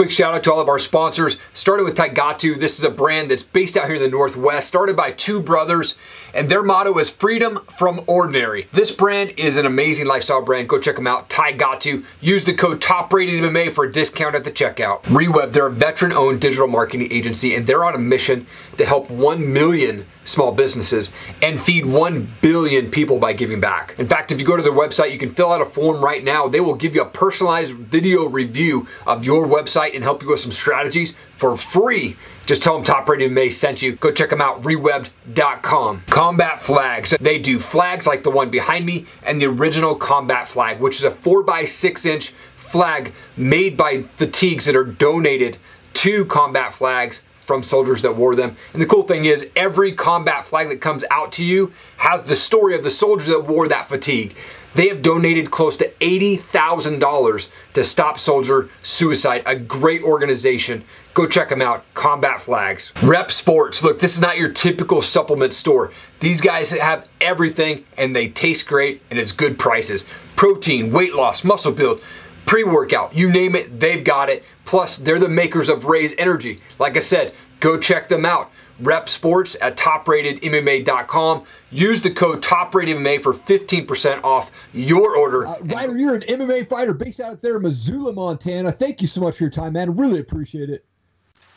quick shout out to all of our sponsors. Started with Taigatu. This is a brand that's based out here in the Northwest, started by two brothers, and their motto is freedom from ordinary. This brand is an amazing lifestyle brand. Go check them out, Taigatu. Use the code TOPRATEDMMA for a discount at the checkout. Reweb, they're a veteran-owned digital marketing agency, and they're on a mission to help 1 million small businesses and feed 1 billion people by giving back. In fact, if you go to their website, you can fill out a form right now. They will give you a personalized video review of your website and help you with some strategies for free. Just tell them Top Rated MMA sent you. Go check them out, rewebbed.com. Combat flags. They do flags like the one behind me and the original combat flag, which is a 4x6-inch flag made by fatigues that are donated to combat flags from soldiers that wore them. And the cool thing is every combat flag that comes out to you has the story of the soldier that wore that fatigue. They have donated close to $80,000 to Stop Soldier Suicide, a great organization. Go check them out, Combat Flags. Rep Sports. Look, this is not your typical supplement store. These guys have everything and they taste great and it's good prices. Protein, weight loss, muscle build, pre-workout, you name it, they've got it. Plus, they're the makers of Raise Energy. Like I said, go check them out. Rep Sports at topratedmma.com. Use the code TOPRATEDMMA for 15% off your order. Ryder, you're an MMA fighter based out there in Missoula, Montana. Thank you so much for your time, man. Really appreciate it.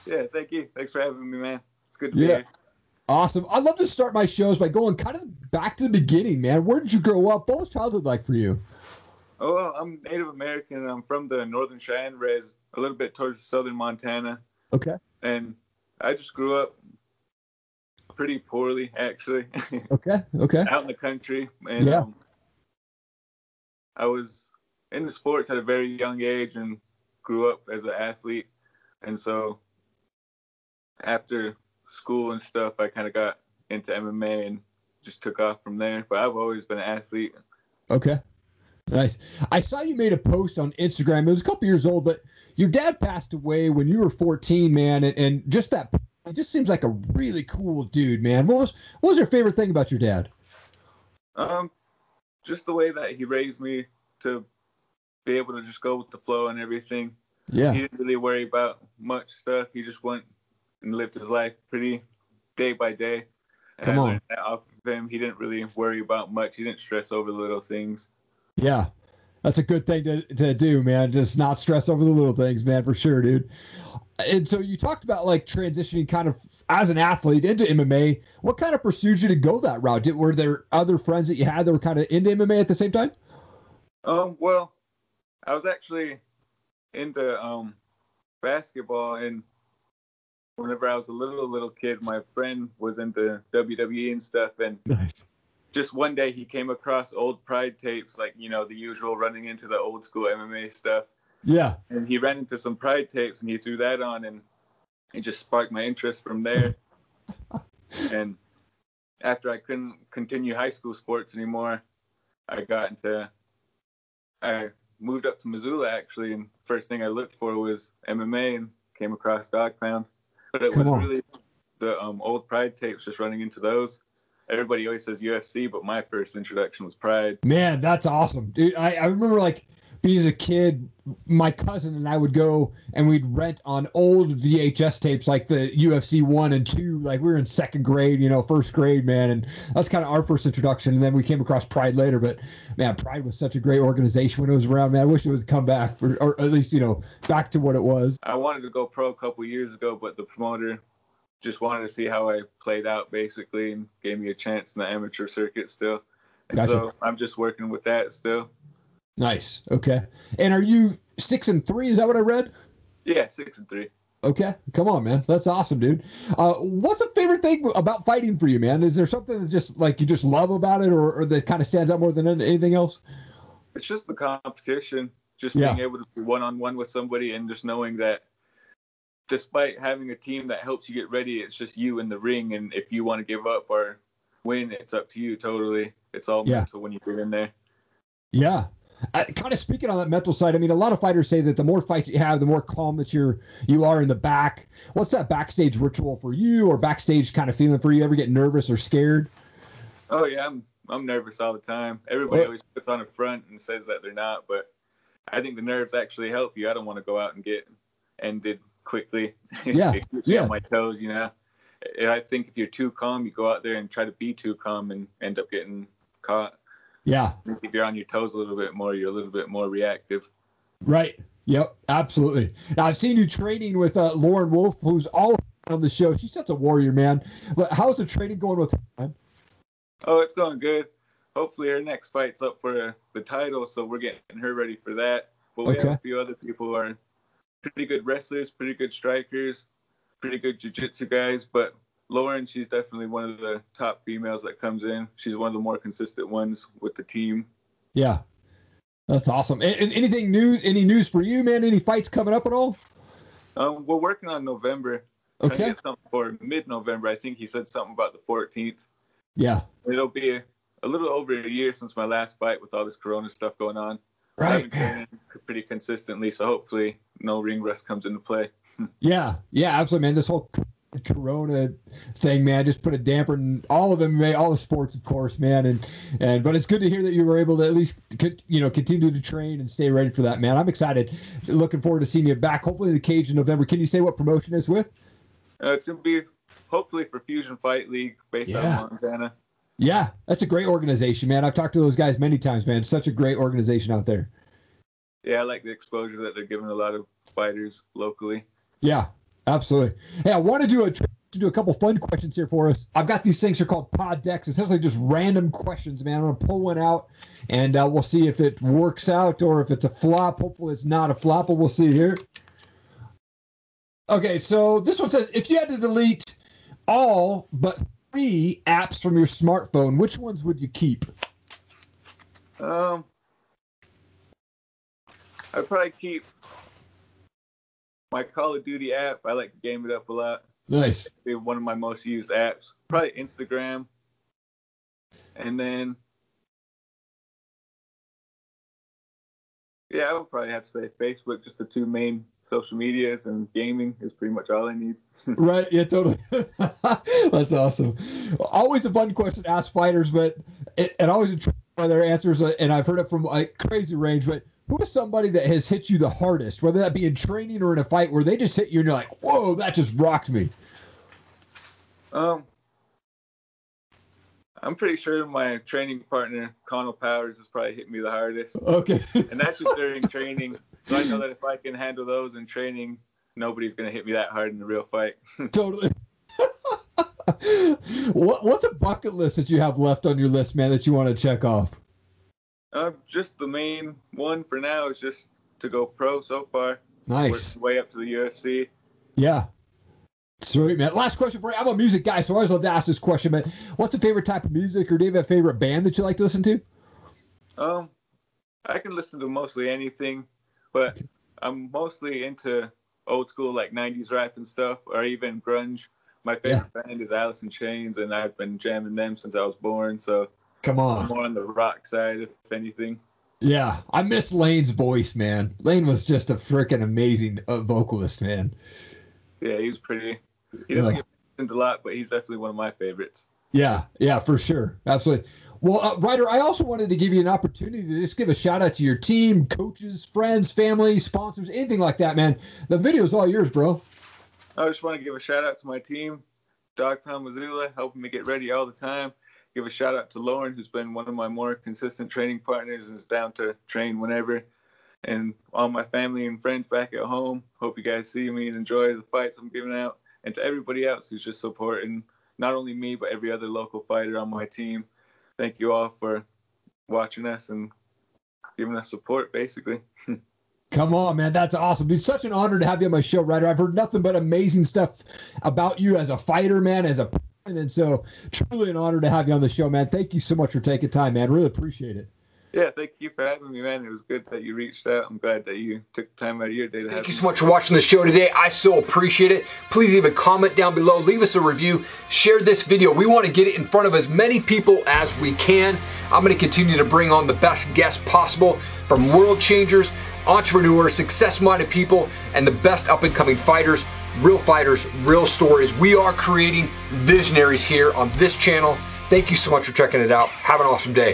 Yeah, thank you. Thanks for having me, man. It's good to be here. Awesome. I love to start my shows by going kind of back to the beginning, man. Where did you grow up? What was childhood like for you? Oh, well, I'm Native American. I'm from the Northern Cheyenne, raised a little bit towards southern Montana. Okay. And I just grew up pretty poorly, actually. Okay. Out in the country. And I was into sports at a very young age and grew up as an athlete. And so after school and stuff, I kind of got into MMA and just took off from there. But I've always been an athlete. Okay. Nice. I saw you made a post on Instagram. It was a couple years old, but your dad passed away when you were 14, man. And just that, it just seems like a really cool dude, man. What was your favorite thing about your dad? Just the way that he raised me to be able to just go with the flow and everything. Yeah. He didn't really worry about much stuff. He just went and lived his life pretty day by day. And Come I on. learned that off of him. He didn't really worry about much. He didn't stress over little things. Yeah. That's a good thing to do, man. Just not stress over the little things, man, for sure, dude. And so you talked about like transitioning kind of as an athlete into MMA. What kind of pursued you to go that route? Were there other friends that you had that were kind of into MMA at the same time? Well, I was actually into basketball, and whenever I was a little kid, my friend was into WWE and stuff, and nice. Just one day he came across old Pride tapes, like, you know, the usual running into the old school MMA stuff. Yeah. And he ran into some Pride tapes and he threw that on, and it just sparked my interest from there. And after I couldn't continue high school sports anymore, I moved up to Missoula, actually, and first thing I looked for was MMA and came across Dog Pound. But it was really the old Pride tapes, just running into those. Everybody always says UFC, but my first introduction was Pride. Man, that's awesome, dude. I remember like being as a kid, my cousin and I would go and we'd rent on old VHS tapes like the UFC 1 and 2. Like we were in second grade, first grade, man. And that's kind of our first introduction. And then we came across Pride later. But man, Pride was such a great organization when it was around, man. I wish it would come back or at least, back to what it was. I wanted to go pro a couple years ago, but the promoter just wanted to see how I played out basically and gave me a chance in the amateur circuit still. And Gotcha. So I'm just working with that still. Nice. Okay. And are you 6-3? Is that what I read? Yeah, 6-3. Okay. Come on, man. That's awesome, dude. What's a favorite thing about fighting for you, man? Is there something that just like you just love about it or that kind of stands out more than anything else? It's just the competition, just being able to be one-on-one with somebody and just knowing that despite having a team that helps you get ready, it's just you in the ring. And if you want to give up or win, it's up to you totally. It's all mental when you get in there. Yeah. Kind of speaking on that mental side, I mean, a lot of fighters say that the more fights you have, the more calm that you are in the back. What's that backstage ritual for you or backstage kind of feeling for you? Ever get nervous or scared? Oh, yeah. I'm nervous all the time. Everybody always puts on a front and says that they're not, but I think the nerves actually help you. I don't want to go out and get ended quickly. Yeah. It keeps me on my toes, you know. I think if you're too calm, you go out there and try to be too calm and end up getting caught. Yeah. If you're on your toes a little bit more, you're a little bit more reactive. Right. Yep. Absolutely. Now, I've seen you training with Lauren Wolf, who's all on the show. She's such a warrior, man. But how's the training going with her, man? Oh, it's going good. Hopefully her next fight's up for the title, so we're getting her ready for that. But we have a few other people who are pretty good wrestlers, pretty good strikers, pretty good jiu-jitsu guys. But Lauren, she's definitely one of the top females that comes in. She's one of the more consistent ones with the team. Yeah. That's awesome. And anything news? Any news for you, man? Any fights coming up at all? We're working on November. Okay. Trying to get something for mid-November. I think he said something about the 14th. Yeah. It'll be a little over a year since my last fight with all this Corona stuff going on. Right. I've been training pretty consistently, so hopefully no ring rust comes into play. Yeah, absolutely, man. This whole Corona thing, man, just put a damper in all of them, all the sports, of course, man. But it's good to hear that you were able to at least, continue to train and stay ready for that, man. I'm excited. Looking forward to seeing you back, hopefully in the cage in November. Can you say what promotion it's with? It's going to be hopefully for Fusion Fight League based out of Montana. Yeah, that's a great organization, man. I've talked to those guys many times, man. It's such a great organization out there. Yeah, I like the exposure that they're giving a lot of fighters locally. Yeah, absolutely. Hey, I want to do a couple fun questions here for us. I've got these things are called pod decks. Essentially just random questions, man. I'm going to pull one out, and we'll see if it works out or if it's a flop. Hopefully it's not a flop, but we'll see here. Okay, so this one says, if you had to delete all but 3 apps from your smartphone, which ones would you keep? I'd probably keep my Call of Duty app. I like to game it up a lot. Nice. It'd be one of my most used apps. Probably Instagram. And then, I would probably have to say Facebook, just the 2 main social medias, and gaming is pretty much all I need. Right, yeah, totally. That's awesome. Always a fun question to ask fighters, but it always intrigued by their answers, and I've heard it from like crazy range, but who is somebody that has hit you the hardest, whether that be in training or in a fight, where they just hit you and you're like, whoa, that just rocked me? I'm pretty sure my training partner, Connell Powers, has probably hit me the hardest. Okay. And that's just during training. So I know that if I can handle those in training, nobody's going to hit me that hard in the real fight. Totally. What's a bucket list that you have left on your list, man, that you want to check off? Just the main one for now is just to go pro so far. Nice. Way up to the UFC. Yeah. Sweet, man. Last question for you. I'm a music guy, so I always love to ask this question, but what's a favorite type of music, or do you have a favorite band that you like to listen to? I can listen to mostly anything, but I'm mostly into old school, like 90s rap and stuff, or even grunge. My favorite band is Alice in Chains, and I've been jamming them since I was born, so come on. I'm more on the rock side, if anything. Yeah, I miss Lane's voice, man. Lane was just a freaking amazing vocalist, man. Yeah, he was pretty. He doesn't get mentioned a lot, but he's definitely one of my favorites. Yeah, for sure. Absolutely. Well, Ryder, I also wanted to give you an opportunity to just give a shout out to your team, coaches, friends, family, sponsors, anything like that, man. The video's all yours, bro. I just want to give a shout out to my team, Dogtown Missoula, helping me get ready all the time. Give a shout out to Lauren, who's been one of my more consistent training partners and is down to train whenever. And all my family and friends back at home. Hope you guys see me and enjoy the fights I'm giving out. And to everybody else who's just supporting not only me, but every other local fighter on my team. Thank you all for watching us and giving us support, basically. Come on, man. That's awesome, dude. Such an honor to have you on my show, Ryder. I've heard nothing but amazing stuff about you as a fighter, man, as a person. And so truly an honor to have you on the show, man. Thank you so much for taking time, man. Really appreciate it. Yeah, thank you for having me, man. It was good that you reached out. I'm glad that you took time out of your day to have me. Thank you so much for watching the show today. I so appreciate it. Please leave a comment down below. Leave us a review. Share this video. We want to get it in front of as many people as we can. I'm going to continue to bring on the best guests possible from world changers, entrepreneurs, success-minded people, and the best up-and-coming fighters, real stories. We are creating visionaries here on this channel. Thank you so much for checking it out. Have an awesome day.